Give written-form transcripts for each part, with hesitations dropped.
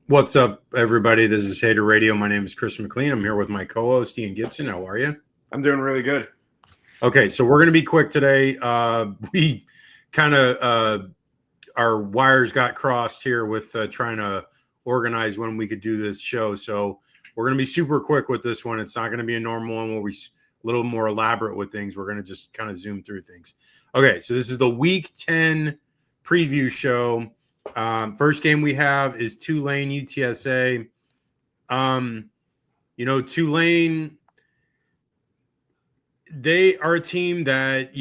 What's up, everybody? This is Hater Radio. My name is Chris McLean. I'm here with my co-host, Ian Gibson. How are you? I'm doing really good. Okay, so we're going to be quick today. We kind of our wires got crossed here with trying to organize when we could do this show. So we're going to be super quick with this one. It's not going to be a normal one where we a little more elaborate with things. We're going to just kind of zoom through things. Okay, so this is the Week 10 preview show. First game we have is Tulane UTSA. Tulane, they are a team that,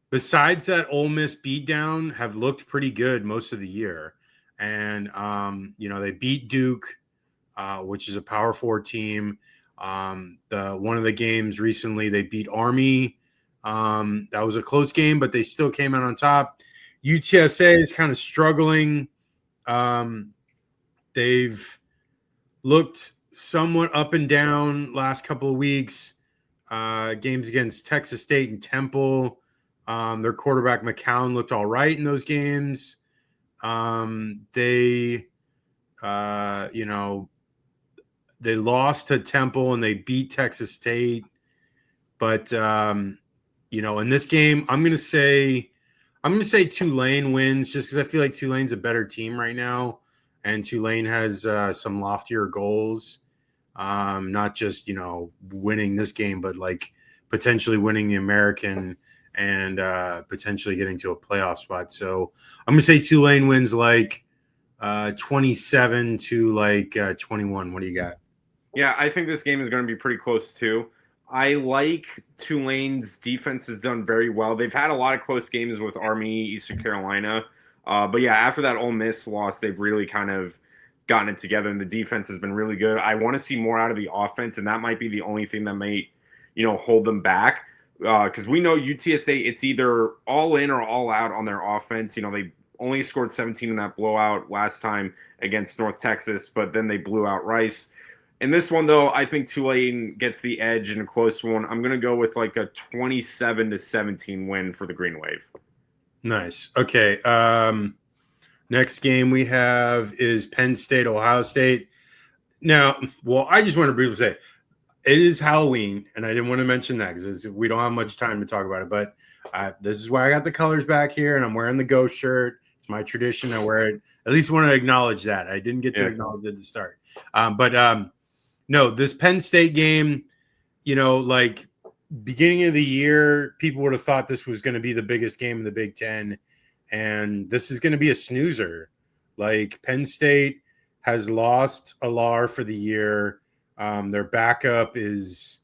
besides that Ole Miss beatdown, have looked pretty good most of the year. And, they beat Duke, which is a Power 4 team. One of the games recently, they beat Army. That was a close game, but they still came out on top. UTSA is kind of struggling. They've looked somewhat up and down last couple of weeks. Games against Texas State and Temple. Their quarterback McCown looked all right in those games. They lost to Temple and they beat Texas State. But in this game, I'm gonna say Tulane wins just because I feel like Tulane's a better team right now, and Tulane has some loftier goals. Not just winning this game, but like potentially winning the American and potentially getting to a playoff spot. So I'm gonna say Tulane wins like 27 to like 21. What do you got? Yeah, I think this game is going to be pretty close too. I like Tulane's defense has done very well. They've had a lot of close games with Army, Eastern Carolina. But yeah, after that Ole Miss loss, they've really kind of gotten it together, and the defense has been really good. I want to see more out of the offense, and that might be the only thing that might, hold them back. Because we know UTSA, it's either all in or all out on their offense. They only scored 17 in that blowout last time against North Texas, but then they blew out Rice. In this one, though, I think Tulane gets the edge in a close one. I'm going to go with like a 27-17 win for the Green Wave. Nice. Okay. Next game we have is Penn State, Ohio State. Now, I just want to briefly say it is Halloween, and I didn't want to mention that because we don't have much time to talk about it. But this is why I got the colors back here, and I'm wearing the ghost shirt. It's my tradition. I wear it. At least want to acknowledge that. I didn't get to acknowledge it at the start. No, this Penn State game, like beginning of the year, people would have thought this was going to be the biggest game in the Big Ten. And this is going to be a snoozer. Like Penn State has lost Alar for the year. Their backup he's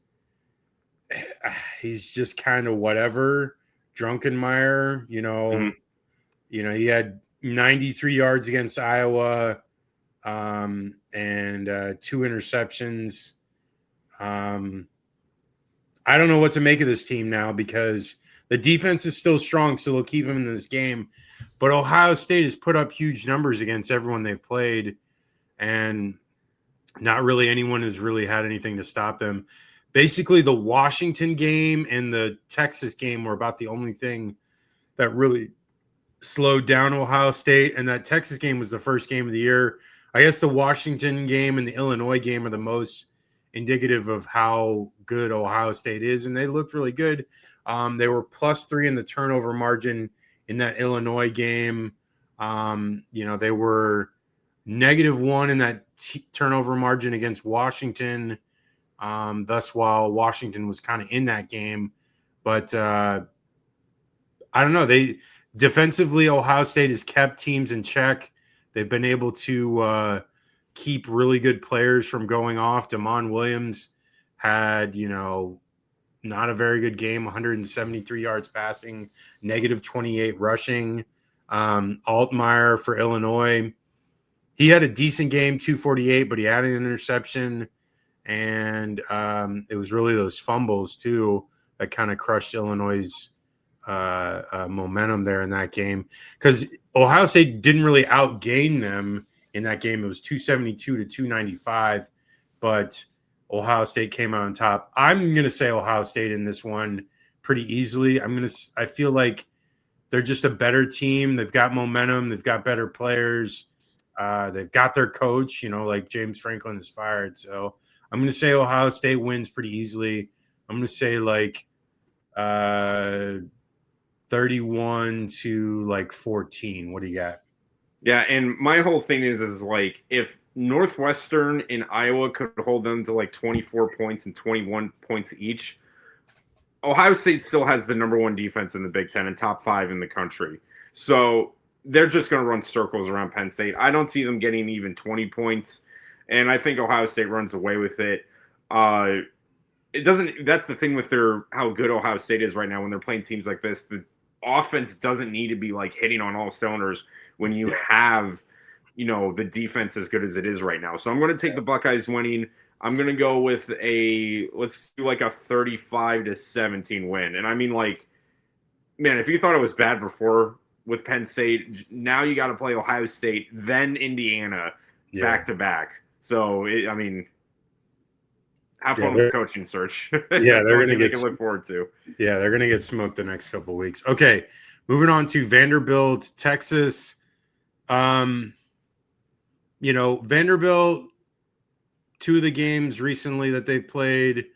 just kind of whatever. Drunkenmeyer, he had 93 yards against Iowa. And 2 interceptions. I don't know what to make of this team now because the defense is still strong, so they'll keep them in this game. But Ohio State has put up huge numbers against everyone they've played, and not really anyone has really had anything to stop them. Basically, the Washington game and the Texas game were about the only thing that really slowed down Ohio State, and that Texas game was the first game of the year. I guess the Washington game and the Illinois game are the most indicative of how good Ohio State is, and they looked really good. They were +3 in the turnover margin in that Illinois game. They were -1 in that turnover margin against Washington. Thus, while Washington was kind of in that game, but I don't know. They defensively, Ohio State has kept teams in check. They've been able to keep really good players from going off. Damon Williams had, not a very good game, 173 yards passing, -28 rushing. Altmaier for Illinois, he had a decent game, 248, but he had an interception. And it was really those fumbles, too, that kind of crushed Illinois' momentum there in that game. Because Ohio State didn't really outgain them in that game. It was 272 to 295, but Ohio State came out on top. I'm going to say Ohio State in this one pretty easily. I feel like they're just a better team. They've got momentum. They've got better players. They've got their coach, like James Franklin is fired. So I'm going to say Ohio State wins pretty easily. I'm going to say like 31 to like 14. What do you got? Yeah, and my whole thing is like if Northwestern and Iowa could hold them to like 24 points and 21 points each, Ohio State still has the number one defense in the Big Ten and top 5 in the country. So they're just going to run circles around Penn State. I don't see them getting even 20 points, and I think Ohio State runs away with it. It doesn't. That's the thing with how good Ohio State is right now when they're playing teams like this. The offense doesn't need to be like hitting on all cylinders when you have, the defense as good as it is right now. So I'm going to take the Buckeyes winning. I'm going to go with let's do like a 35-17 win. And I mean, like, man, if you thought it was bad before with Penn State, now you got to play Ohio State, then Indiana back to back. So, have fun with the coaching search. Yeah, they're going to look forward to. Yeah, they're going to get smoked the next couple of weeks. Okay, moving on to Vanderbilt, Texas. Vanderbilt, 2 of the games recently that they've played,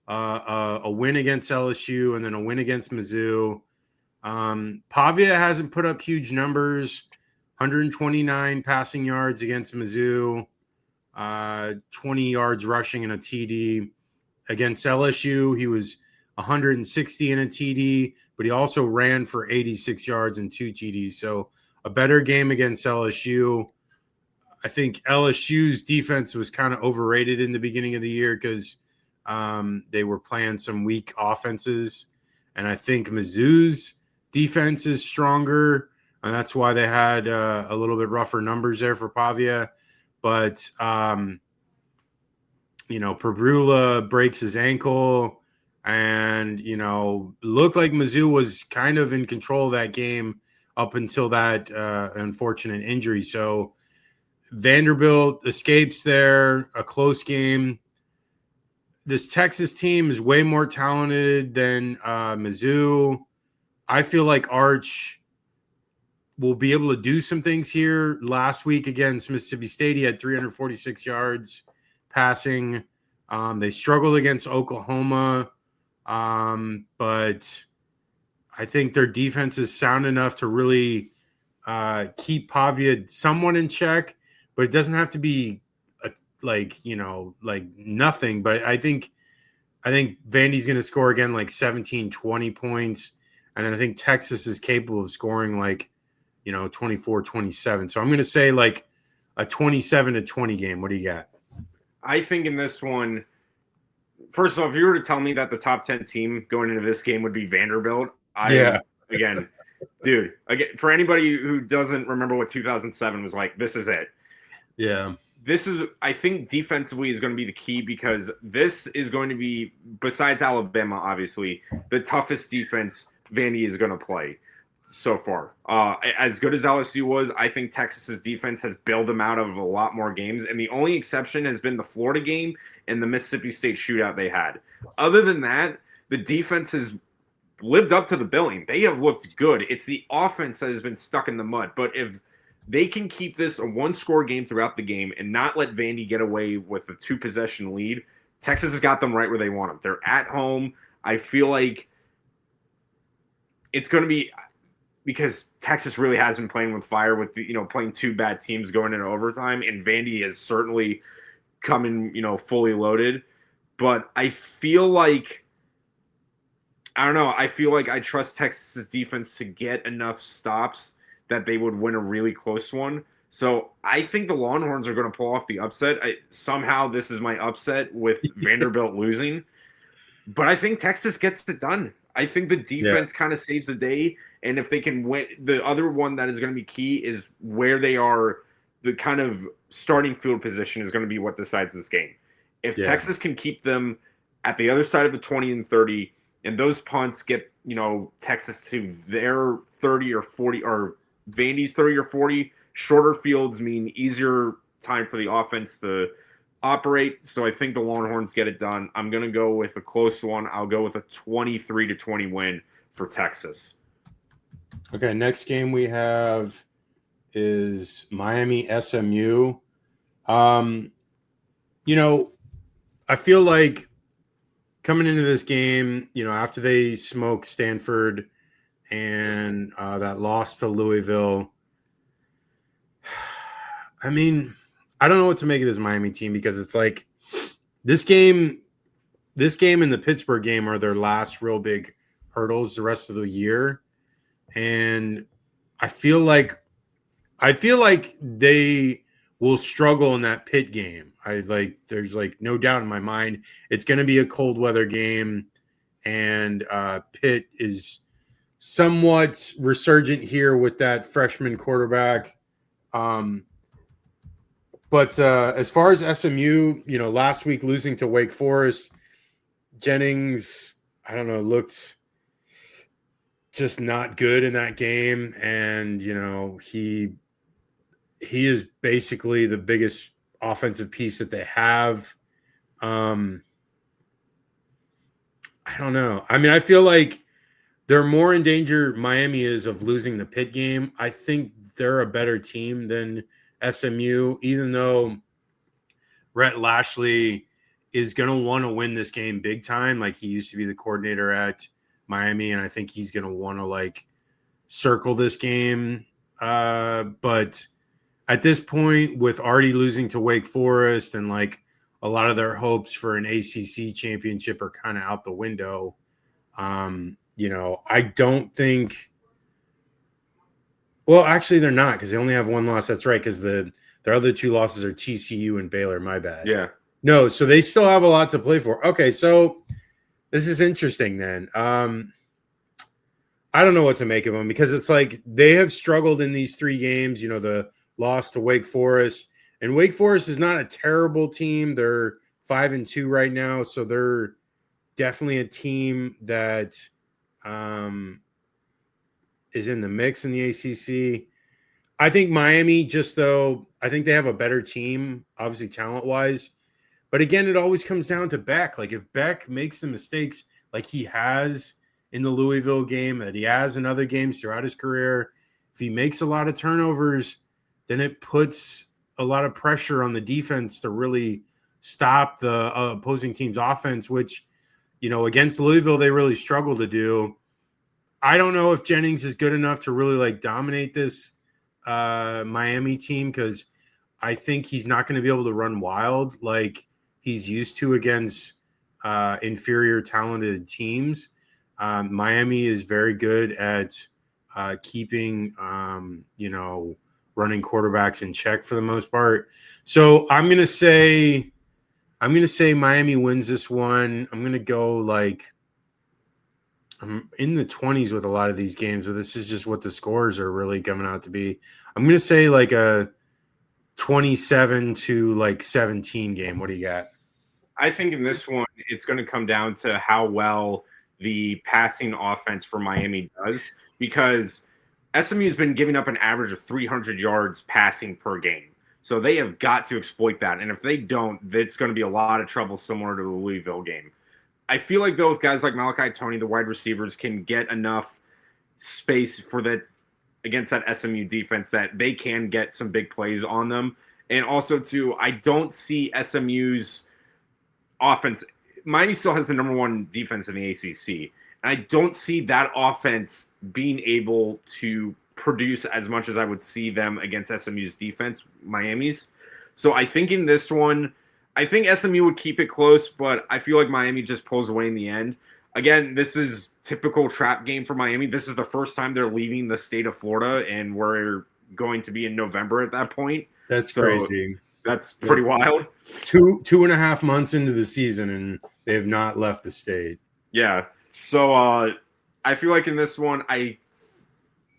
a win against LSU and then a win against Mizzou. Pavia hasn't put up huge numbers, 129 passing yards against Mizzou, 20 yards rushing and a TD. Against LSU, he was 160 in a TD, but he also ran for 86 yards and 2 TDs. So a better game against LSU. I think LSU's defense was kind of overrated in the beginning of the year because they were playing some weak offenses. And I think Mizzou's defense is stronger, and that's why they had a little bit rougher numbers there for Pavia. But, Perbrula breaks his ankle, and, looked like Mizzou was kind of in control of that game up until that unfortunate injury. So Vanderbilt escapes there, a close game. This Texas team is way more talented than Mizzou. I feel like Arch will be able to do some things here. Last week against Mississippi State, he had 346 yards passing. They struggled against Oklahoma, but I think their defense is sound enough to really keep Pavia somewhat in check, but it doesn't have to be like nothing. But I think Vandy's going to score again like 17, 20 points. And then I think Texas is capable of scoring like, 24, 27. So I'm going to say like a 27-20 game. What do you got? I think in this one, first of all, if you were to tell me that the top 10 team going into this game would be Vanderbilt, again, dude, for anybody who doesn't remember what 2007 was like, this is it. Yeah. This is, I think, defensively is going to be the key because this is going to be, besides Alabama, obviously, the toughest defense Vandy is going to play so far. As good as LSU was, I think Texas's defense has bailed them out of a lot more games, and the only exception has been the Florida game and the Mississippi State shootout they had. Other than that, the defense has lived up to the billing. They have looked good. It's the offense that has been stuck in the mud. But if they can keep this a one-score game throughout the game and not let Vandy get away with a 2-possession lead, Texas has got them right where they want them. They're at home. I feel like it's going to be – because Texas really has been playing with fire with, playing 2 bad teams going into overtime, and Vandy has certainly come in, fully loaded. But I feel like, I don't know, I feel like I trust Texas's defense to get enough stops that they would win a really close one. So I think the Longhorns are going to pull off the upset. Somehow this is my upset with Vanderbilt losing. But I think Texas gets it done. I think the defense kind of saves the day. And if they can win, the other one that is going to be key is where they are. The kind of starting field position is going to be what decides this game. If Texas can keep them at the other side of the 20 and 30, and those punts get, Texas to their 30 or 40, or Vandy's 30 or 40, shorter fields mean easier time for the offense to operate. So I think the Longhorns get it done. I'm going to go with a close one. I'll go with a 23-20 win for Texas. Okay, next game we have is Miami SMU. You know, I feel like coming into this game, you know, after they smoked Stanford and that loss to Louisville, I mean, I don't know what to make of this Miami team because it's like this game and the Pittsburgh game are their last real big hurdles the rest of the year. And I feel like they will struggle in that Pitt game. There's like no doubt in my mind it's going to be a cold weather game, and Pitt is somewhat resurgent here with that freshman quarterback. But as far as SMU, you know, last week losing to Wake Forest, Jennings, I don't know, looked just not good in that game, and you know he is basically the biggest offensive piece that they have. I don't know. I mean, I feel like they're more in danger, Miami is, of losing the Pitt game. I think they're a better team than SMU, even though Rhett Lashley is going to want to win this game big time. Like he used to be the coordinator at Miami, and I think he's going to want to like circle this game. But at this point, with already losing to Wake Forest and like a lot of their hopes for an ACC championship are kind of out the window. You know, I don't think. Well, actually, they're not because they only have one loss. That's right, because their other two losses are TCU and Baylor. My bad. Yeah. No, so they still have a lot to play for. Okay, so this is interesting then. I don't know what to make of them because it's like they have struggled in these three games. You know, the loss to Wake Forest, and Wake Forest is not a terrible team. They're 5-2 right now, so they're definitely a team that is in the mix in the ACC. I think Miami, just though, I think they have a better team, obviously talent-wise. But again, it always comes down to Beck. Like if Beck makes the mistakes like he has in the Louisville game, that he has in other games throughout his career, if he makes a lot of turnovers, then it puts a lot of pressure on the defense to really stop the opposing team's offense, which, you know, against Louisville, they really struggle to do. I don't know if Jennings is good enough to really like dominate this Miami team because I think he's not going to be able to run wild like he's used to against inferior talented teams. Miami is very good at keeping, you know, running quarterbacks in check for the most part. So I'm going to say Miami wins this one. I'm going to go like I'm in the 20s with a lot of these games, but this is just what the scores are really coming out to be. I'm going to say like a 27-17 game. What do you got? I think in this one, it's going to come down to how well the passing offense for Miami does because SMU has been giving up an average of 300 yards passing per game. So they have got to exploit that. And if they don't, it's going to be a lot of trouble similar to the Louisville game. I feel like, though, with guys like Malachi Toney, the wide receivers can get enough space for that against that SMU defense that they can get some big plays on them. And also, too, I don't see SMU's offense. Miami still has the number one defense in the ACC. And I don't see that offense being able to produce as much as I would see them against SMU's defense, Miami's. So I think in this one, I think SMU would keep it close, but I feel like Miami just pulls away in the end. Again, this is typical trap game for Miami. This is the first time they're leaving the state of Florida, and we're going to be in November at that point. That's crazy. That's pretty wild. 2.5 months into the season, and they have not left the state. Yeah. So I feel like in this one,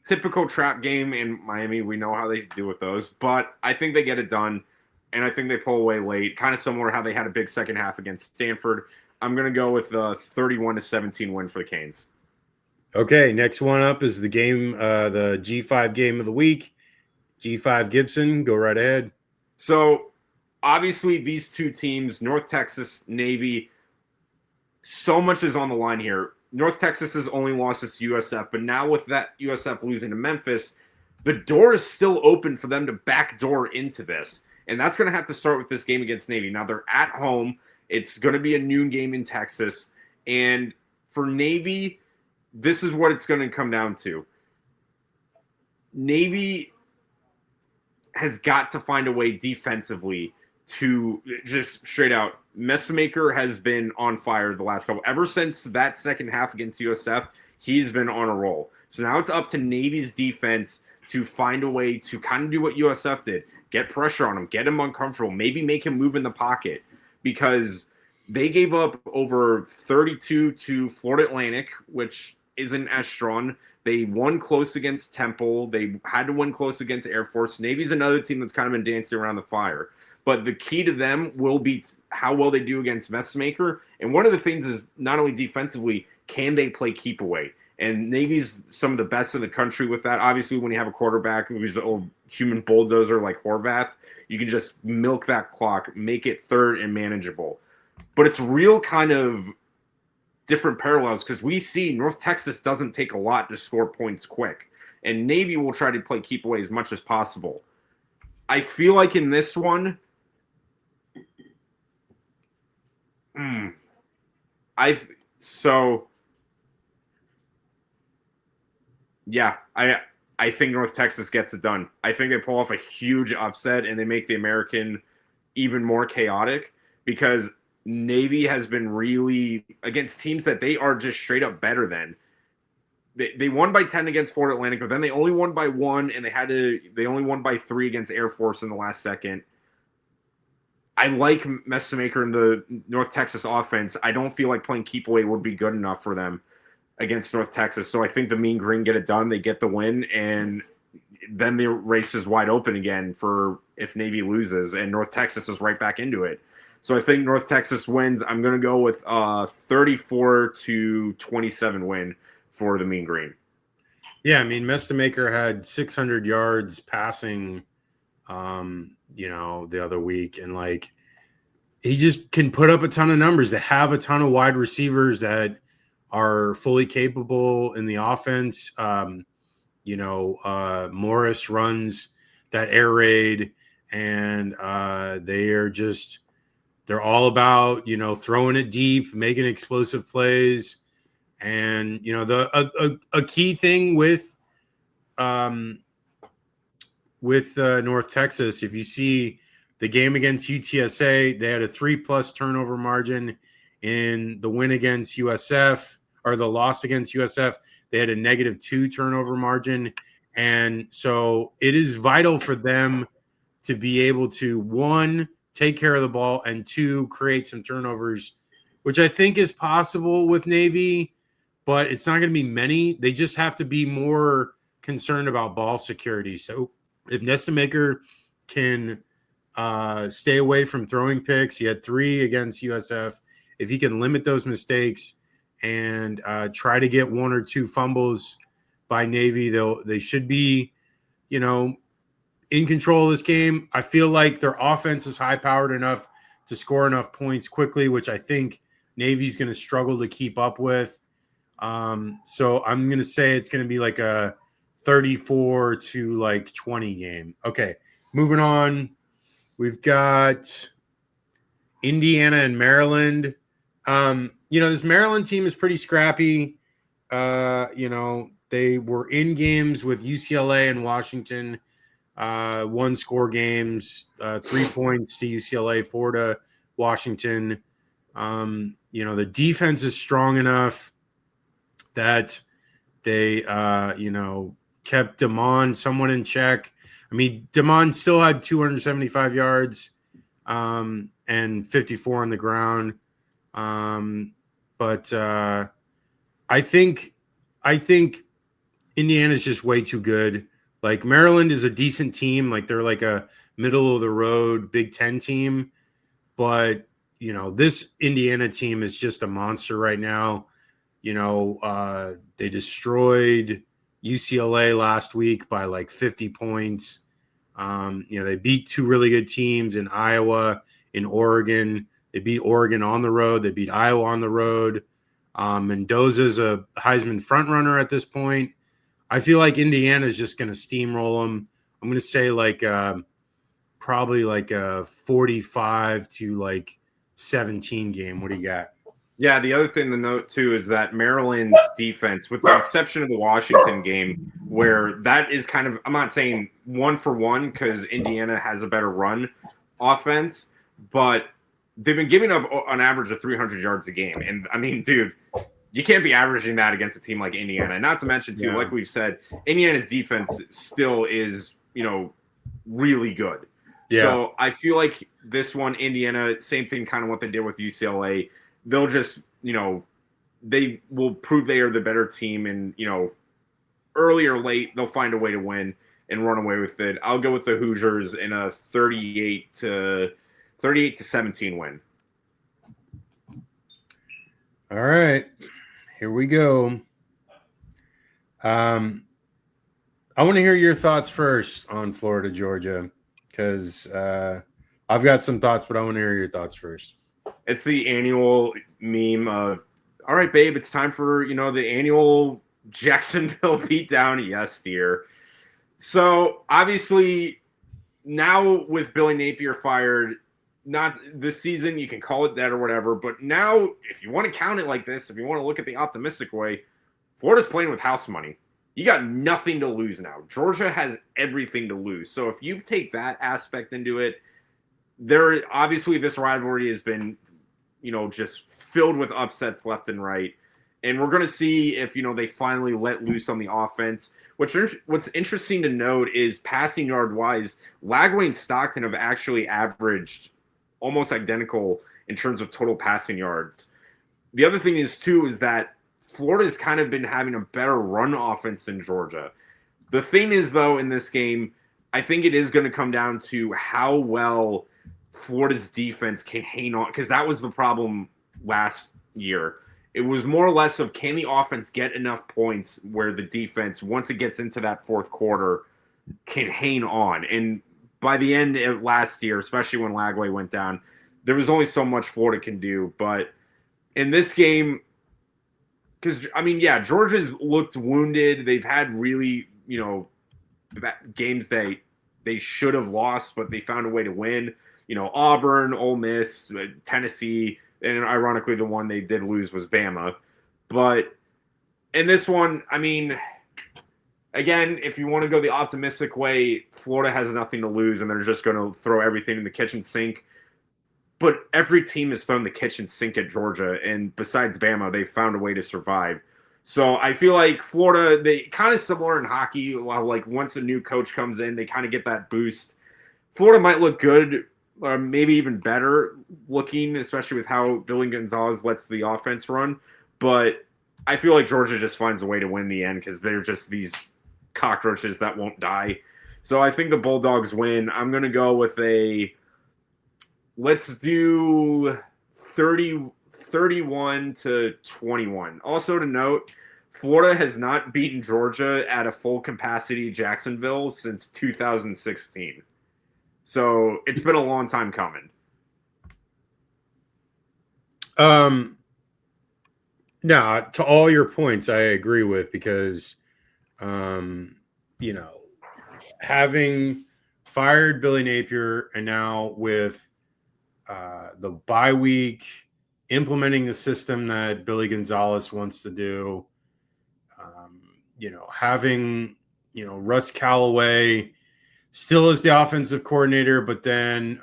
typical trap game in Miami, we know how they do with those, but I think they get it done. And I think they pull away late, kind of similar to how they had a big second half against Stanford. I'm going to go with the 31-17 win for the Canes. Okay, next one up is the game, the G5 game of the week. G5 Gibson, go right ahead. So, obviously, these two teams, North Texas, Navy, so much is on the line here. North Texas has only lost its USF, but now with that USF losing to Memphis, the door is still open for them to backdoor into this. And that's going to have to start with this game against Navy. Now, they're at home. It's going to be a noon game in Texas. And for Navy, this is what it's going to come down to. Navy has got to find a way defensively to just straight out. Messamaker has been on fire the last couple. Ever since that second half against USF, he's been on a roll. So now it's up to Navy's defense to find a way to kind of do what USF did. Get pressure on him, get him uncomfortable, maybe make him move in the pocket, because they gave up over 32 to Florida Atlantic, which isn't as strong. They won close against Temple. They had to win close against Air Force. Navy's another team that's kind of been dancing around the fire. But the key to them will be how well they do against Messamaker. And one of the things is not only defensively, can they play keep away? And Navy's some of the best in the country with that. Obviously, when you have a quarterback who's an old human bulldozer like Horvath, you can just milk that clock, make it third and manageable. But it's real kind of different parallels, because we see North Texas doesn't take a lot to score points quick. And Navy will try to play keep away as much as possible. I feel like in this one, I think North Texas gets it done. I think they pull off a huge upset and they make the American even more chaotic, because Navy has been really against teams that they are just straight up better than. They won by 10 against Florida Atlantic, but then they only won by 1, and they only won by 3 against Air Force in the last second. I like Messamaker in the North Texas offense. I don't feel like playing keep away would be good enough for them against North Texas. So I think the Mean Green get it done. They get the win, and then the race is wide open again for if Navy loses, and North Texas is right back into it. So I think North Texas wins. I'm going to go with 34-27 win for the Mean Green. Yeah, I mean, Messamaker had 600 yards passing, the other week, and like he just can put up a ton of numbers. They have a ton of wide receivers that are fully capable in the offense. Morris runs that air raid, and they're all about, throwing it deep, making explosive plays. And, a key thing with North Texas, if you see the game against UTSA, they had a 3+ turnover margin. In the win against USF, or the loss against USF, they had a -2 turnover margin. And so it is vital for them to be able to, 1, take care of the ball, and 2, create some turnovers, which I think is possible with Navy, but it's not going to be many. They just have to be more concerned about ball security. So if Nestamaker can stay away from throwing picks, he had 3 against USF. If he can limit those mistakes and try to get 1 or 2 fumbles by Navy, they should be, in control of this game. I feel like their offense is high-powered enough to score enough points quickly, which I think Navy's going to struggle to keep up with. So I'm going to say it's going to be like a 34-20 game. Okay, moving on. We've got Indiana and Maryland. This Maryland team is pretty scrappy. They were in games with UCLA and Washington, 1-score games, 3 points to UCLA, 4 to Washington. The defense is strong enough that they, kept Damon somewhat in check. I mean, Damon still had 275 yards and 54 on the ground. But I think Indiana's just way too good. Like, Maryland is a decent team. Like, they're like a middle of the road Big Ten team. But, this Indiana team is just a monster right now. They destroyed UCLA last week by like 50 points. They beat 2 really good teams in Iowa, in Oregon. They beat Oregon on the road. They beat Iowa on the road. Mendoza's a Heisman frontrunner at this point. I feel like Indiana is just going to steamroll them. I'm going to say like probably like a 45 to like 17 game. What do you got? Yeah, the other thing to note too is that Maryland's defense, with the exception of the Washington game, where that is kind of, I'm not saying one for one because Indiana has a better run offense, but they've been giving up an average of 300 yards a game. And I mean, dude, you can't be averaging that against a team like Indiana. Not to mention, too, like we've said, Indiana's defense still is, really good. Yeah. So I feel like this one, Indiana, same thing, kind of what they did with UCLA. They'll just, they will prove they are the better team, and early or late they'll find a way to win and run away with it. I'll go with the Hoosiers in a 38 to 17 win. All right, here we go. I want to hear your thoughts first on Florida, Georgia, because I've got some thoughts, but I want to hear your thoughts first. It's the annual meme of, all right, babe, it's time for, the annual Jacksonville beatdown. Yes, dear. So obviously now with Billy Napier fired, not this season, you can call it that or whatever, but now if you want to count it like this, if you want to look at the optimistic way, Florida's playing with house money. You got nothing to lose now. Georgia has everything to lose. So if you take that aspect into it, there obviously this rivalry has been, just filled with upsets left and right. And we're going to see if, they finally let loose on the offense. What's interesting to note is passing yard wise, Lagway and Stockton have actually averaged almost identical in terms of total passing yards. The other thing is too, is that Florida's kind of been having a better run offense than Georgia. The thing is though, in this game, I think it is going to come down to how well Florida's defense can hang on, because that was the problem last year. It was more or less of, can the offense get enough points where the defense, once it gets into that fourth quarter, can hang on. And by the end of last year, especially when Lagway went down, there was only so much Florida can do. But in this game, because, Georgia's looked wounded. They've had really, games they should have lost, but they found a way to win. Auburn, Ole Miss, Tennessee, and ironically, the one they did lose was Bama. But in this one, again, if you want to go the optimistic way, Florida has nothing to lose, and they're just going to throw everything in the kitchen sink. But every team has thrown the kitchen sink at Georgia, and besides Bama, they've found a way to survive. So I feel like Florida, they kind of similar in hockey. Like once a new coach comes in, they kind of get that boost. Florida might look good, or maybe even better looking, especially with how Billy Gonzalez lets the offense run. But I feel like Georgia just finds a way to win in the end because they're just these cockroaches that won't die. So I think the Bulldogs win. I'm going to go with let's do 31 to 21. Also to note, Florida has not beaten Georgia at a full capacity Jacksonville since 2016. So it's been a long time coming. No, to all your points, I agree with, because, having fired Billy Napier and now with the bye week, implementing the system that Billy Gonzalez wants to do, having, Russ Callaway still is the offensive coordinator, but then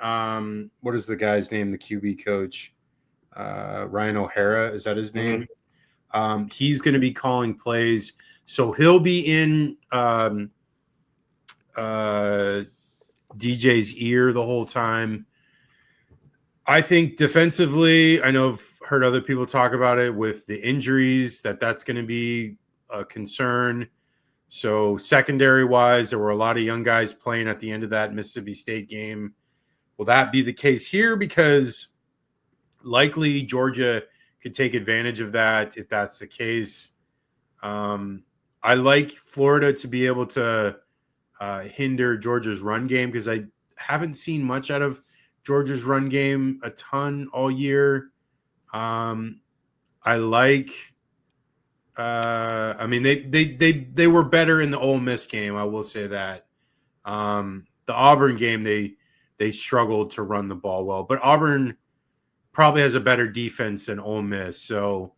what is the guy's name, the QB coach? Ryan O'Hara, is that his name? Mm-hmm. He's going to be calling plays. So he'll be in DJ's ear the whole time. I think defensively, I know I've heard other people talk about it with the injuries, that's going to be a concern. So secondary-wise, there were a lot of young guys playing at the end of that Mississippi State game. Will that be the case here? Because likely Georgia could take advantage of that if that's the case. I like Florida to be able to hinder Georgia's run game, because I haven't seen much out of Georgia's run game a ton all year. I like I mean, they were better in the Ole Miss game. I will say that. The Auburn game, they struggled to run the ball well, but Auburn probably has a better defense than Ole Miss, so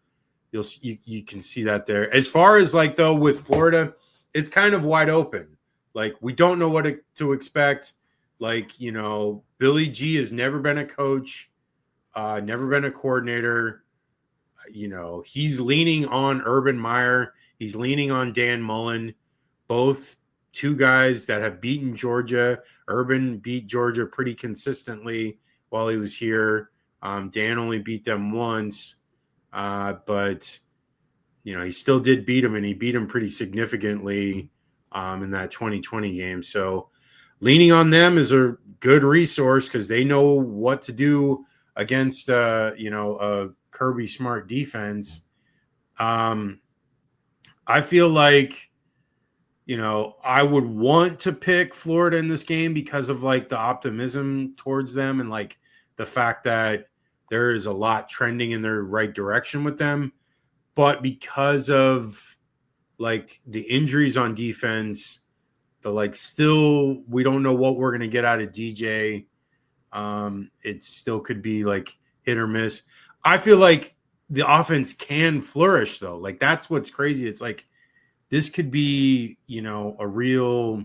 you can see that there. As far as like though with Florida, it's kind of wide open. Like we don't know what to expect. Like Billy G has never been a coach, never been a coordinator. He's leaning on Urban Meyer. He's leaning on Dan Mullen, both two guys that have beaten Georgia. Urban beat Georgia pretty consistently while he was here. Dan only beat them once, but he still did beat him, and he beat him pretty significantly in that 2020 game. So leaning on them is a good resource because they know what to do against a Kirby Smart defense. I feel like I would want to pick Florida in this game because of like the optimism towards them and like the fact that there is a lot trending in their right direction with them. But because of like the injuries on defense, still we don't know what we're going to get out of DJ. It still could be like hit or miss. I feel like the offense can flourish though. Like that's what's crazy. It's like this could be, a real,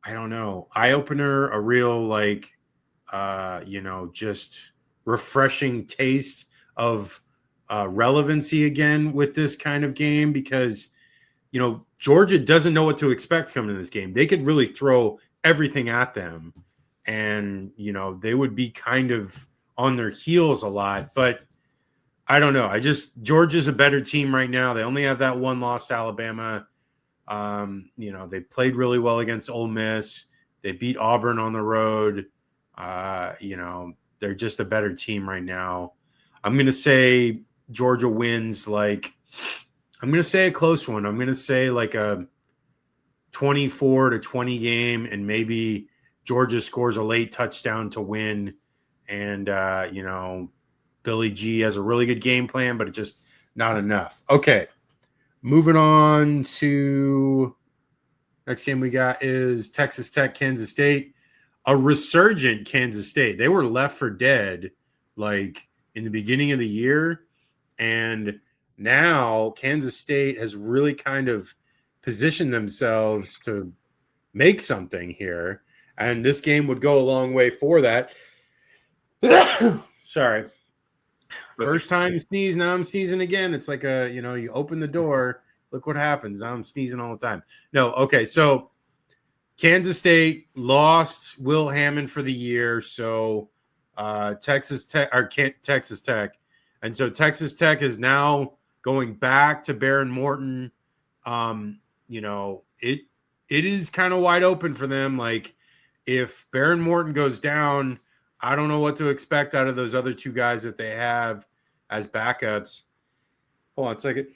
I don't know, eye opener, a real like, just refreshing taste of relevancy again with this kind of game because, Georgia doesn't know what to expect coming to this game. They could really throw everything at them and, they would be kind of on their heels a lot, but I don't know. Georgia's a better team right now. They only have that one loss to Alabama. They played really well against Ole Miss. They beat Auburn on the road. They're just a better team right now. I'm going to say Georgia wins I'm going to say a close one. I'm going to say like a 24-20 game, and maybe Georgia scores a late touchdown to win. And, Billy G has a really good game plan, but it's just not enough. Okay. Moving on to next game we got is Texas Tech, Kansas State. A resurgent Kansas State. They were left for dead like in the beginning of the year. And now Kansas State has really kind of positioned themselves to make something here. And this game would go a long way for that. Sorry. First time sneeze, now I'm sneezing again. It's like you open the door, look what happens. I'm sneezing all the time. No, okay. So Kansas State lost Will Hammond for the year. So Texas Tech. And so Texas Tech is now going back to Baron Morton. It is kind of wide open for them. Like if Baron Morton goes down, I don't know what to expect out of those other two guys that they have as backups. Hold on a second.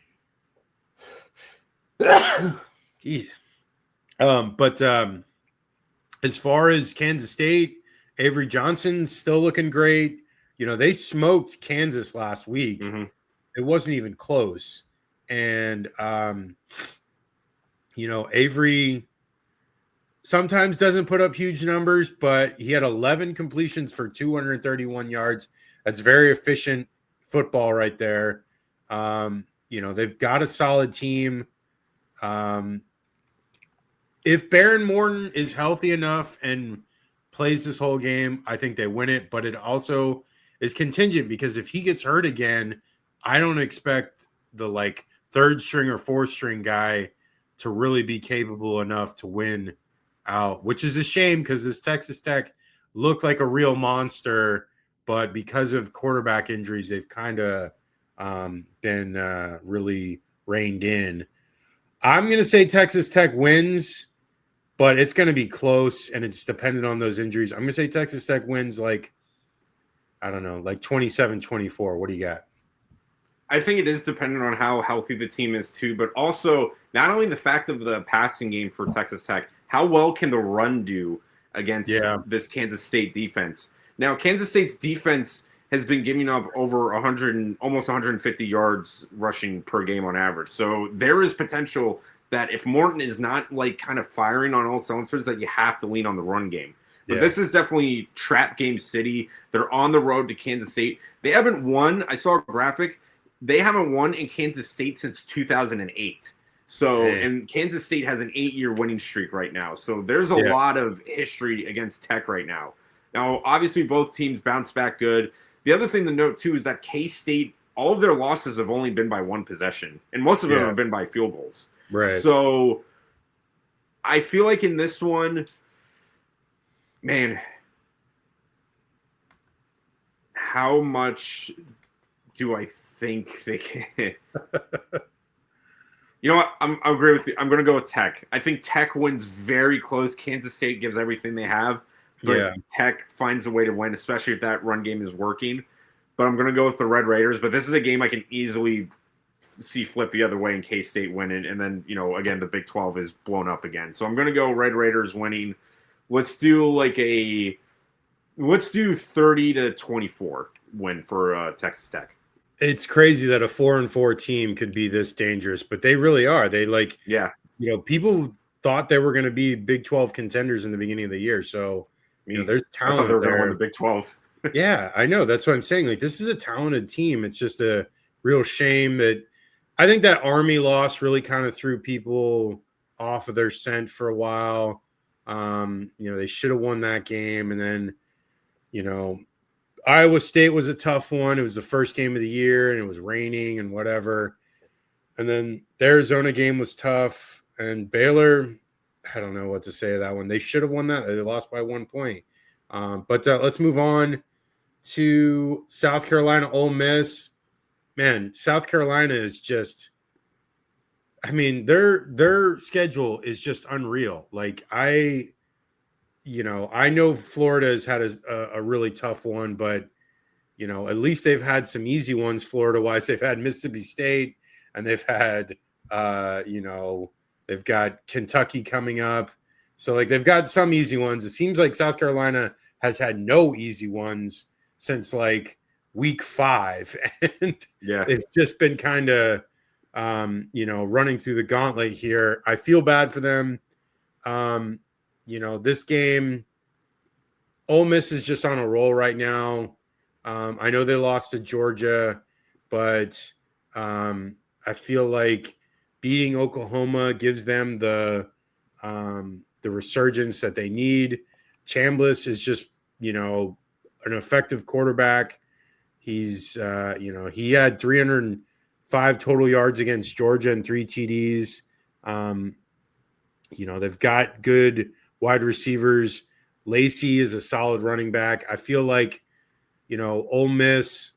Jeez. But as far as Kansas State, Avery Johnson's still looking great. They smoked Kansas last week. Mm-hmm. It wasn't even close. And, Avery sometimes doesn't put up huge numbers, but he had 11 completions for 231 yards. That's very efficient football right there. They've got a solid team. If Baron Morton is healthy enough and plays this whole game, I think they win it, but it also is contingent because if he gets hurt again, I don't expect the third string or fourth string guy to really be capable enough to win out, which is a shame because this Texas Tech looked like a real monster, but because of quarterback injuries, they've kind of been really reined in. I'm going to say Texas Tech wins, but it's going to be close, and it's dependent on those injuries. I'm going to say Texas Tech wins 27-24. What do you got? I think it is dependent on how healthy the team is too, but also not only the fact of the passing game for Texas Tech, how well can the run do against this Kansas State defense? Now, Kansas State's defense has been giving up over 100 and almost 150 yards rushing per game on average. So there is potential that if Morton is not like kind of firing on all cylinders, that you have to lean on the run game. But this is definitely trap game city. They're on the road to Kansas State. They haven't won. I saw a graphic. They haven't won in Kansas State since 2008. So, and Kansas State has an 8-year winning streak right now. So there's a lot of history against Tech right now. Now, obviously, both teams bounced back good. The other thing to note, too, is that K-State, all of their losses have only been by one possession, and most of them have been by field goals. Right. So I feel like in this one, man, how much do I think they can? You know what? I agree with you. I'm going to go with Tech. I think Tech wins very close. Kansas State gives everything they have. But Tech finds a way to win, especially if that run game is working. But I'm going to go with the Red Raiders. But this is a game I can easily see flip the other way in K-State winning. And then, you know, again, the Big 12 is blown up again. So I'm going to go Red Raiders winning. Let's do 30-24 win for Texas Tech. It's crazy that a 4-4 team could be this dangerous, but they really are. They people thought they were going to be Big 12 contenders in the beginning of the year. So, there's talent. I thought they were going to win the Big 12. Yeah, I know. That's what I'm saying. Like, this is a talented team. It's just a real shame that I think that Army loss really kind of threw people off of their scent for a while. They should have won that game. And then, Iowa State was a tough one. It was the first game of the year, and it was raining and whatever. And then the Arizona game was tough. And Baylor, I don't know what to say of that one. They should have won that. They lost by 1 point. But let's move on to South Carolina, Ole Miss. Man, South Carolina is just – I mean, their schedule is just unreal. Like, I know Florida has had a really tough one, but, at least they've had some easy ones Florida-wise. They've had Mississippi State, and they've had, they've got Kentucky coming up. So, like, they've got some easy ones. It seems like South Carolina has had no easy ones since, like, week 5. And they've just been kind of, running through the gauntlet here. I feel bad for them. This game, Ole Miss is just on a roll right now. I know they lost to Georgia, but I feel like beating Oklahoma gives them the resurgence that they need. Chambliss is just, an effective quarterback. He's, he had 305 total yards against Georgia and 3 TDs. They've got good wide receivers. Lacey is a solid running back. I feel like, Ole Miss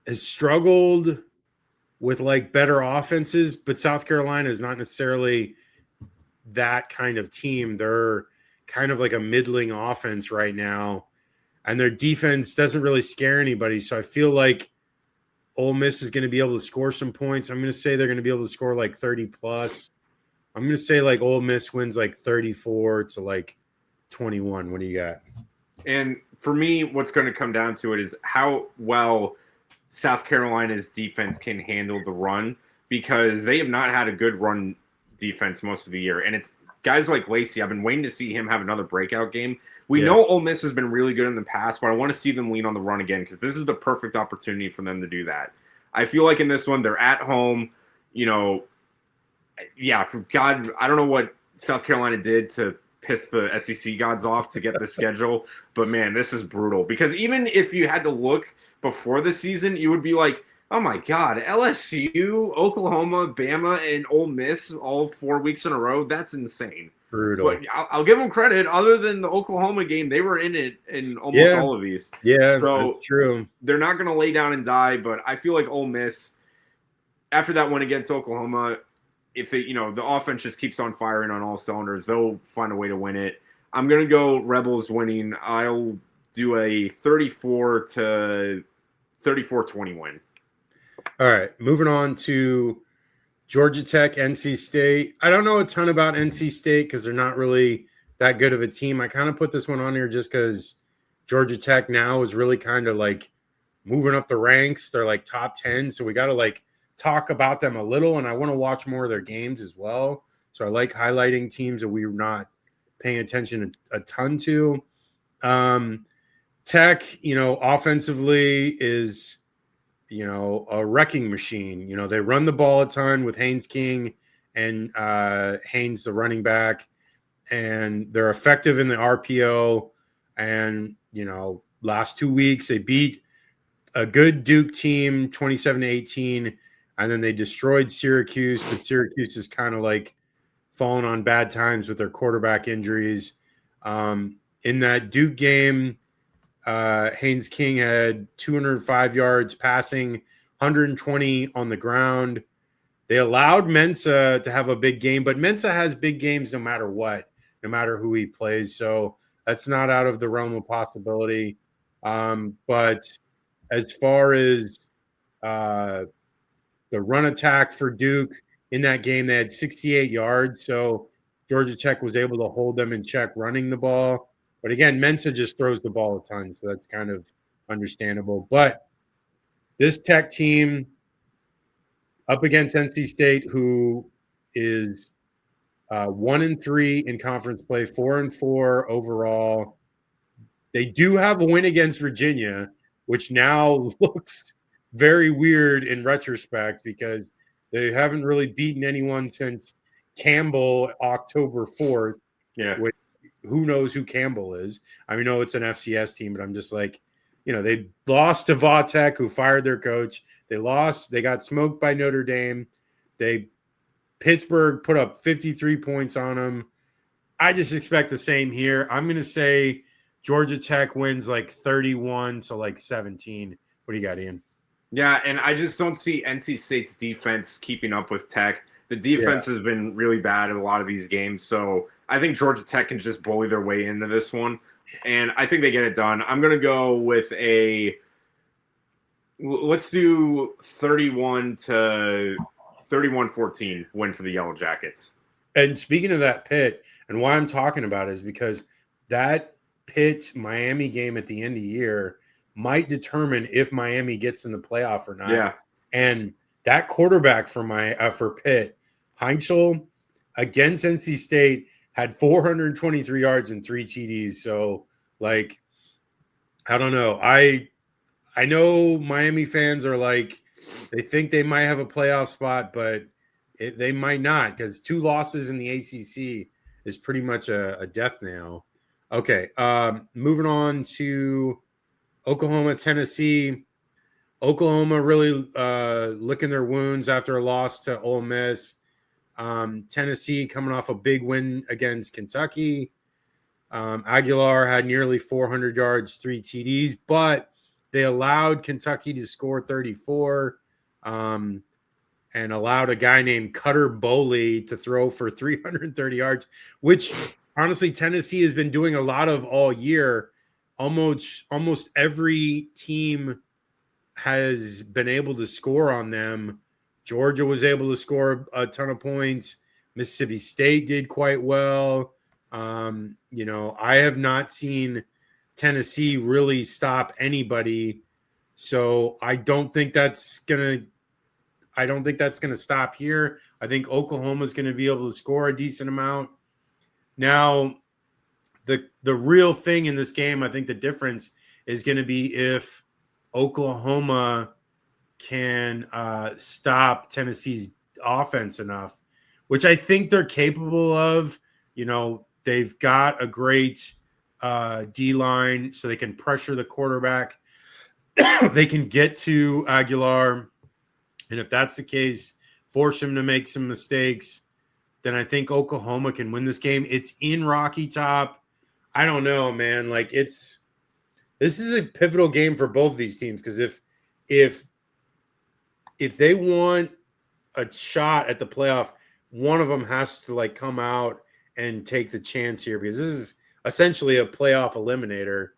has struggled with like better offenses, but South Carolina is not necessarily that kind of team. They're kind of like a middling offense right now, and their defense doesn't really scare anybody. So I feel like Ole Miss is going to be able to score some points. I'm going to say they're going to be able to score like 30 plus. I'm going to say like Ole Miss wins like 34-21. What do you got? And for me, what's going to come down to it is how well South Carolina's defense can handle the run, because they have not had a good run defense most of the year. And it's guys like Lacey. I've been waiting to see him have another breakout game. We know Ole Miss has been really good in the past, but I want to see them lean on the run again, because this is the perfect opportunity for them to do that. I feel like in this one, they're at home, God, I don't know what South Carolina did to piss the SEC gods off to get the schedule, but man, this is brutal. Because even if you had to look before the season, you would be like, oh my God, LSU, Oklahoma, Bama, and Ole Miss all 4 weeks in a row. That's insane. Brutal. But I'll give them credit. Other than the Oklahoma game, they were in it in almost all of these. Yeah, so that's true. They're not going to lay down and die, but I feel like Ole Miss, after that win against Oklahoma, if the offense just keeps on firing on all cylinders, they'll find a way to win it. I'm going to go Rebels winning. I'll do a 34-20 win. All right, moving on to Georgia Tech, NC State. I don't know a ton about NC State because they're not really that good of a team. I kind of put this one on here just because, Georgia Tech now is really kind of like moving up the ranks. They're like top 10. So we got to like talk about them a little. And I want to watch more of their games as well. So I like highlighting teams that we're not paying attention a ton to. Tech, offensively is, a wrecking machine. They run the ball a ton with Haynes King and Haynes, the running back, and they're effective in the RPO. And, last 2 weeks they beat a good Duke team 27-18, and then they destroyed Syracuse, but Syracuse is kind of like falling on bad times with their quarterback injuries. In that Duke game, Haynes King had 205 yards passing, 120 on the ground. They allowed Mensa to have a big game, but Mensa has big games no matter what, no matter who he plays. So that's not out of the realm of possibility. But as far as the run attack for Duke in that game, they had 68 yards. So Georgia Tech was able to hold them in check running the ball. But again, Mensa just throws the ball a ton. So that's kind of understandable. But this Tech team up against NC State, who is 1-3 in conference play, 4-4 overall. They do have a win against Virginia, which now looks very weird in retrospect because they haven't really beaten anyone since Campbell October 4th. Yeah. Which, who knows who Campbell is? I know it's an FCS team, but I'm just like, they lost to Vautech, who fired their coach. They lost. They got smoked by Notre Dame. Pittsburgh put up 53 points on them. I just expect the same here. I'm going to say Georgia Tech wins like 31 to like 17. What do you got, Ian? Yeah, and I just don't see NC State's defense keeping up with Tech. The defense has been really bad in a lot of these games, so I think Georgia Tech can just bully their way into this one, and I think they get it done. I'm going to go with let's do 31-14 win for the Yellow Jackets. And speaking of that Pitt, and why I'm talking about it is because that Pitt-Miami game at the end of the year might determine if Miami gets in the playoff or not. Yeah. And that quarterback for Pitt, Heinzel, against NC State, had 423 yards and 3 TDs. So, like, I don't know. I know Miami fans are like, they think they might have a playoff spot, but they might not, because 2 losses in the ACC is pretty much a death nail. Okay, moving on to Oklahoma, Tennessee. Oklahoma really licking their wounds after a loss to Ole Miss. Tennessee coming off a big win against Kentucky. Aguilar had nearly 400 yards, 3 TDs, but they allowed Kentucky to score 34 and allowed a guy named Cutter Boley to throw for 330 yards, which honestly Tennessee has been doing a lot of all year. Almost every team has been able to score on them. Georgia was able to score a ton of points. Mississippi State did quite well. I have not seen Tennessee really stop anybody. So I don't think that's gonna stop here. I think Oklahoma's gonna be able to score a decent amount. Now, the real thing in this game, I think the difference is going to be if Oklahoma can stop Tennessee's offense enough, which I think they're capable of. They've got a great D-line, so they can pressure the quarterback. They can get to Aguilar, and if that's the case, force him to make some mistakes, then I think Oklahoma can win this game. It's in Rocky Top. I don't know, man. Like, this is a pivotal game for both of these teams, because if they want a shot at the playoff, one of them has to like come out and take the chance here, because this is essentially a playoff eliminator.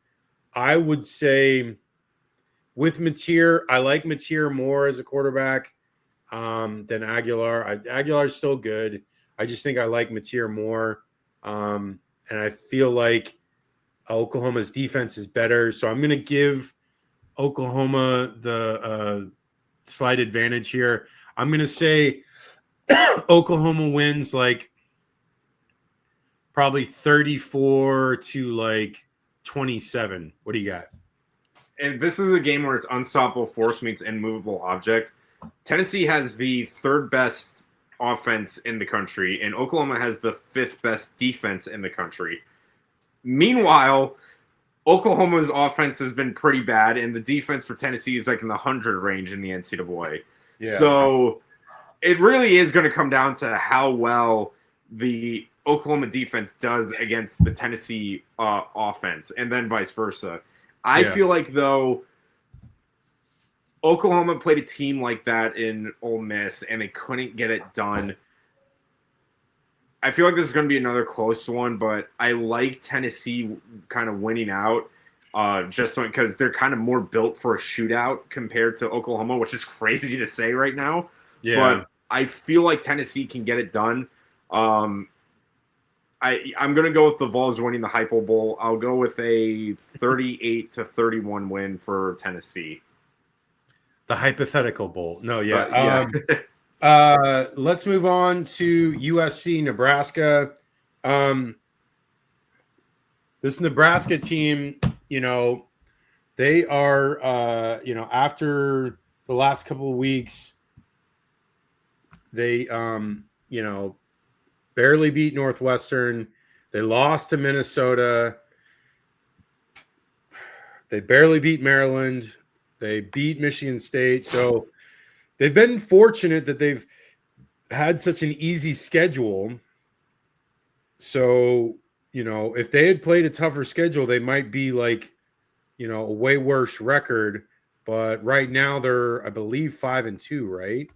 I would say with Mateer, I like Mateer more as a quarterback than Aguilar. Aguilar's still good. I just think I like Mateer more. And I feel like Oklahoma's defense is better. So I'm going to give Oklahoma the slight advantage here. I'm going to say Oklahoma wins like probably 34 to like 27. What do you got? And this is a game where it's unstoppable force meets immovable object. Tennessee has the third best offense in the country, and Oklahoma has the fifth best defense in the country. Meanwhile, Oklahoma's offense has been pretty bad, and the defense for Tennessee is like in the 100 range in the NCAA. Yeah. So it really is going to come down to how well the Oklahoma defense does against the Tennessee offense, and then vice versa. I feel like, though, Oklahoma played a team like that in Ole Miss, and they couldn't get it done. I feel like this is going to be another close one, but I like Tennessee kind of winning out just because they're kind of more built for a shootout compared to Oklahoma, which is crazy to say right now. Yeah. But I feel like Tennessee can get it done. I'm going to go with the Vols winning the Hypo Bowl. I'll go with a 38-31 win for Tennessee. The hypothetical bowl. No, yeah. Let's move on to USC, Nebraska. This Nebraska team, they are, after the last couple of weeks, they, barely beat Northwestern. They lost to Minnesota. They barely beat Maryland. They beat Michigan State. So they've been fortunate that they've had such an easy schedule. So, if they had played a tougher schedule, they might be like, a way worse record. But right now they're, I believe, 5-2, right?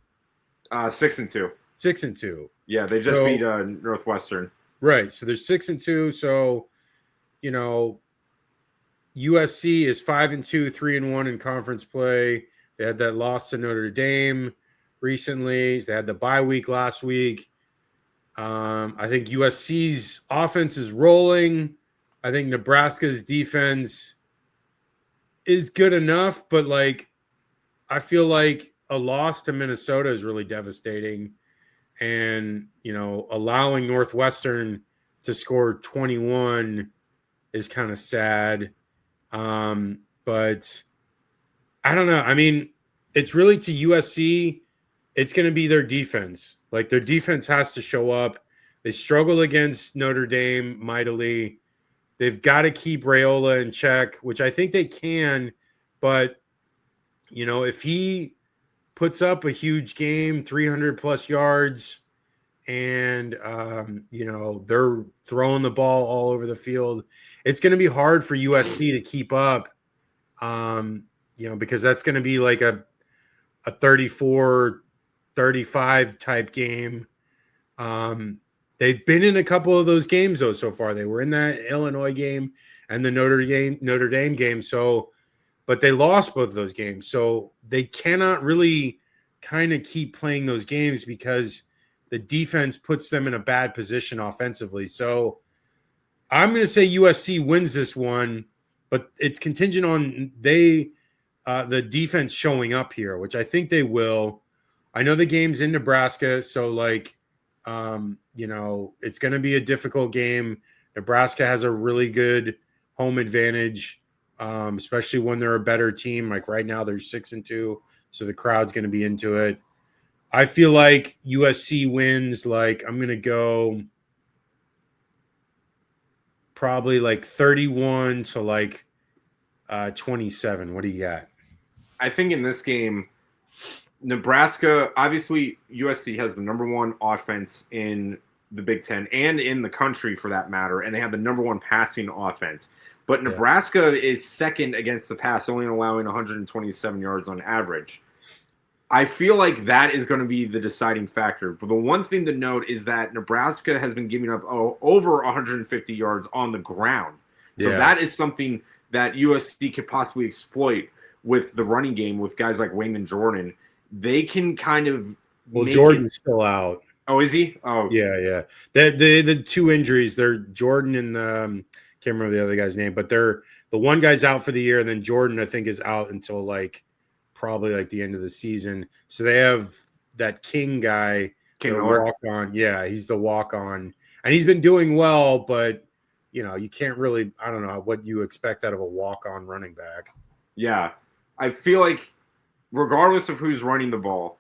6-2. 6-2. Yeah, they just beat Northwestern. Right. So they're 6-2. So, USC is 5-2, 3-1 in conference play. They had that loss to Notre Dame recently. They had the bye week last week. I think USC's offense is rolling. I think Nebraska's defense is good enough, but I feel like a loss to Minnesota is really devastating. And, allowing Northwestern to score 21 is kind of sad. But I don't know. I mean, it's really to USC. It's going to be their defense. Their defense has to show up. They struggle against Notre Dame mightily. They've got to keep Raiola in check, which I think they can. But, if he puts up a huge game, 300-plus yards, and, they're throwing the ball all over the field, it's going to be hard for USC to keep up, because that's going to be like a 34-35 type game. They've been in a couple of those games, though, so far. They were in that Illinois game and the Notre Dame game. So, but they lost both of those games. So they cannot really kind of keep playing those games because the defense puts them in a bad position offensively. So I'm going to say USC wins this one, but it's contingent on the defense showing up here, which I think they will. I know the game's in Nebraska, so it's going to be a difficult game. Nebraska has a really good home advantage, especially when they're a better team. Like right now, they're 6-2, so the crowd's going to be into it. I feel like USC wins. I'm going to go probably 31 to 27. What do you got? I think in this game, Nebraska, obviously USC has the number one offense in the Big Ten and in the country for that matter, and they have the number one passing offense. But Nebraska is second against the pass, only allowing 127 yards on average. I feel like that is going to be the deciding factor. But the one thing to note is that Nebraska has been giving up over 150 yards on the ground. So that is something that USC could possibly exploit with the running game with guys like Wayman Jordan. They can kind of Jordan's still out. Oh, is he? Oh, yeah. The two injuries, they're Jordan and can't remember the other guy's name, but the one guy's out for the year, and then Jordan, I think, is out until like probably like the end of the season. So they have that King guy, King the Miller. walk on. Yeah, he's the walk on, and he's been doing well, but you can't really, I don't know what you expect out of a walk on running back. Yeah. I feel like regardless of who's running the ball,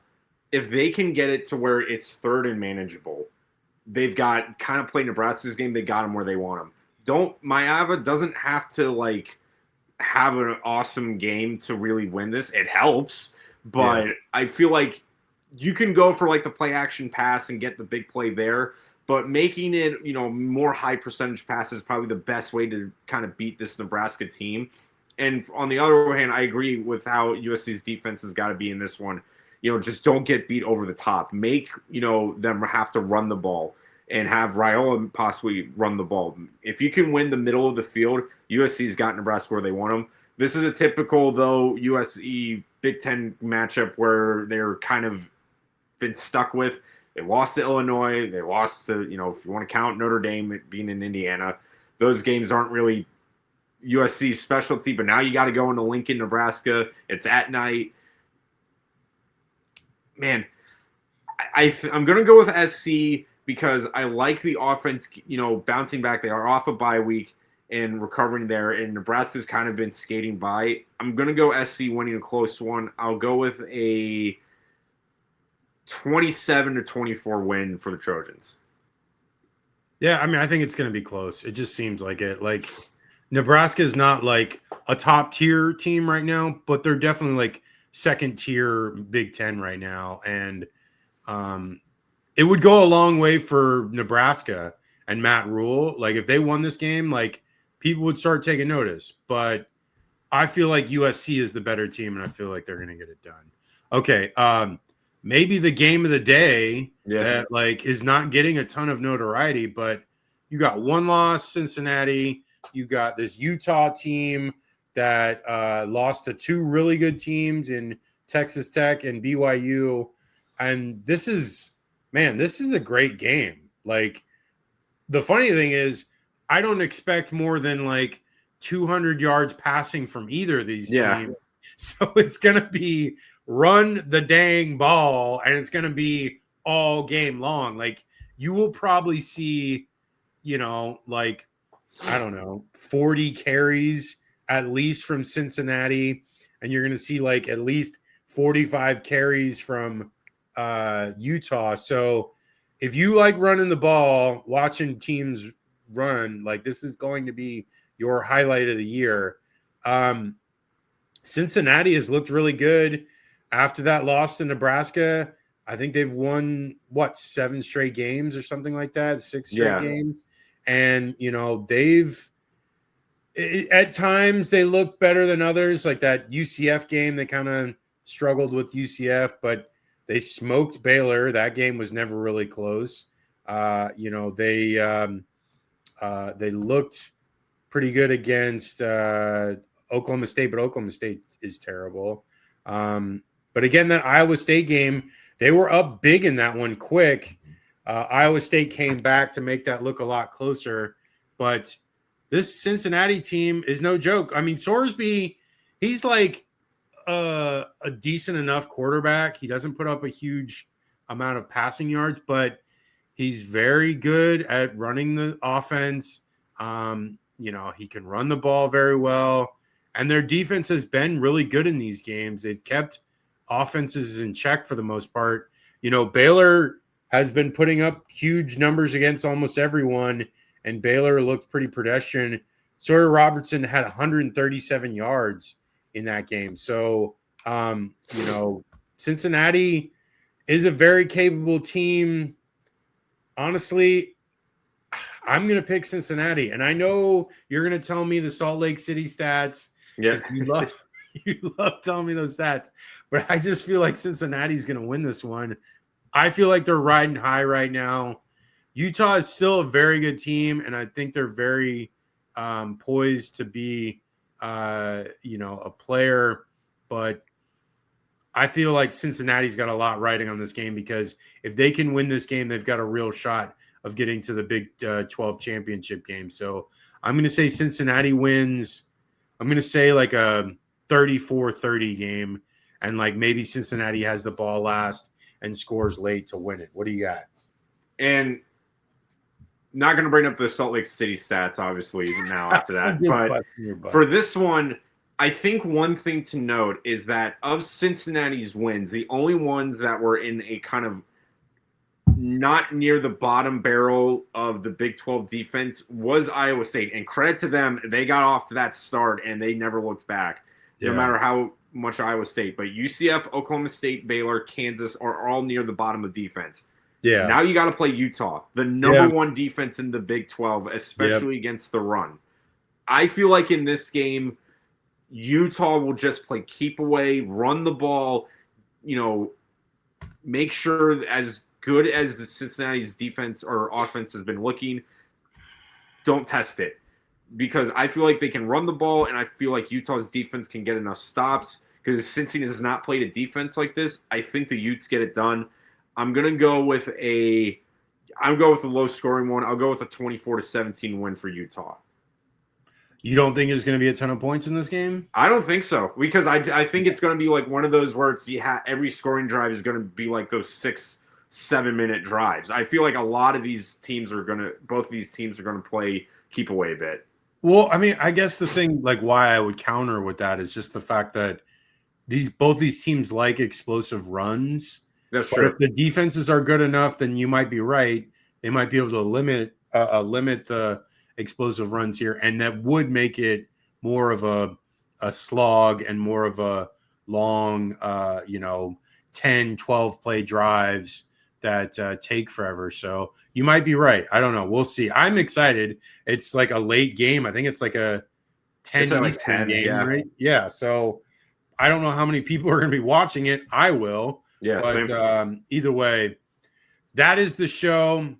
if they can get it to where it's third and manageable, they've got kind of played Nebraska's game. They got them where they want them. Maeva doesn't have to like have an awesome game to really win this. It helps, but I feel like you can go for like the play action pass and get the big play there, but making it, more high percentage passes is probably the best way to kind of beat this Nebraska team. And on the other hand, I agree with how USC's defense has got to be in this one. Just don't get beat over the top. Make, them have to run the ball and have Raiola possibly run the ball. If you can win the middle of the field, USC's got Nebraska where they want them. This is a typical, though, USC Big Ten matchup where they're kind of been stuck with. They lost to Illinois. They lost to, if you want to count Notre Dame being in Indiana. Those games aren't really USC's specialty, but now you got to go into Lincoln, Nebraska. It's at night. Man, I'm going to go with SC because I like the offense, bouncing back. They are off a bye week and recovering there, and Nebraska's kind of been skating by. I'm going to go SC winning a close one. I'll go with a 27-24 win for the Trojans. Yeah, I mean, I think it's going to be close. It just seems like it. Like, Nebraska is not like a top tier team right now, but they're definitely like second tier Big Ten right now. And it would go a long way for Nebraska and Matt Rule. Like, if they won this game, like, people would start taking notice. But I feel like USC is the better team, and I feel like they're going to get it done. Okay, maybe the game of the day that like is not getting a ton of notoriety, but you got one loss, Cincinnati. You got this Utah team that lost to two really good teams in Texas Tech and BYU. And this is a great game. Like, the funny thing is, I don't expect more than like 200 yards passing from either of these teams. So it's going to be run the dang ball, and it's going to be all game long. Like, you will probably see, like, I don't know, 40 carries at least from Cincinnati, and you're going to see like at least 45 carries from Utah. So if you like running the ball, watching teams run, like, this is going to be your highlight of the year. Cincinnati has looked really good after that loss to Nebraska. I think they've won 7 straight games or something like that, 6 straight games. And, at times they look better than others, like that UCF game. They kind of struggled with UCF, but they smoked Baylor. That game was never really close. They looked pretty good against Oklahoma State, but Oklahoma State is terrible. But again, that Iowa State game, they were up big in that one quick. Iowa State came back to make that look a lot closer. But this Cincinnati team is no joke. I mean, Sorsby, he's like a decent enough quarterback. He doesn't put up a huge amount of passing yards, but he's very good at running the offense. He can run the ball very well. And their defense has been really good in these games. They've kept offenses in check for the most part. Baylor has been putting up huge numbers against almost everyone, and Baylor looked pretty pedestrian. Sawyer Robertson had 137 yards in that game. So, Cincinnati is a very capable team. Honestly, I'm going to pick Cincinnati. And I know you're going to tell me the Salt Lake City stats. Yeah. You love telling me those stats. But I just feel like Cincinnati's going to win this one. I feel like they're riding high right now. Utah is still a very good team, and I think they're very poised to be, a player. But I feel like Cincinnati's got a lot riding on this game, because if they can win this game, they've got a real shot of getting to the Big 12 championship game. So I'm going to say Cincinnati wins. I'm going to say like a 34-30 game, and like maybe Cincinnati has the ball last and scores late to win it. What do you got? And not going to bring up the Salt Lake City stats, obviously, now after that. But for this one, I think one thing to note is that of Cincinnati's wins, the only ones that were in a kind of not near the bottom barrel of the Big 12 defense was Iowa State. And credit to them, they got off to that start and they never looked back, no matter how much Iowa State. But UCF, Oklahoma State, Baylor, Kansas are all near the bottom of defense. Yeah. Now you got to play Utah, the number one defense in the Big 12, especially against the run. I feel like in this game, Utah will just play keep away, run the ball, make sure as good as Cincinnati's defense or offense has been looking, don't test it. Because I feel like they can run the ball, and I feel like Utah's defense can get enough stops. Because Cincinnati has not played a defense like this, I think the Utes get it done. I'm going to go with a low-scoring one. I'll go with a 24-17 win for Utah. You don't think there's going to be a ton of points in this game? I don't think so, because I think it's going to be like one of those where it's every scoring drive is going to be like those 6-7 minute drives. I feel like both of these teams are going to play keep away a bit. Well, I mean, I guess the thing, like why I would counter with that is just the fact that both these teams like explosive runs. That's true. If the defenses are good enough, then you might be right. They might be able to limit the explosive runs here, and that would make it more of a slog and more of a long, 10, 12 play drives that take forever. So you might be right. I don't know. We'll see. I'm excited. It's like a late game. I think it's like a 10 Eastern game, right? Yeah. So I don't know how many people are going to be watching it. I will. Yeah. But either way, that is the show.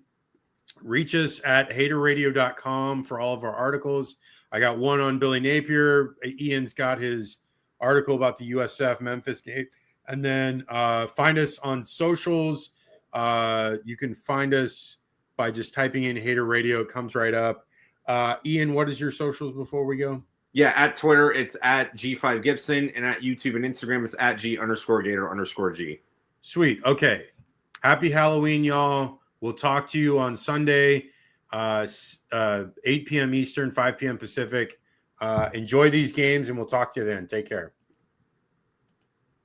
Reach us at haterradio.com for all of our articles. I got one on Billy Napier. Ian's got his article about the USF Memphis game. And then find us on socials. You can find us by just typing in Hater Radio. It comes right up. Ian, what is your socials before we go? Yeah, at Twitter, it's at G5Gibson, and at YouTube and Instagram, it's at G_Gator_G. Sweet. Okay. Happy Halloween, y'all. We'll talk to you on Sunday, 8 p.m. Eastern, 5 p.m. Pacific. Enjoy these games, and we'll talk to you then. Take care.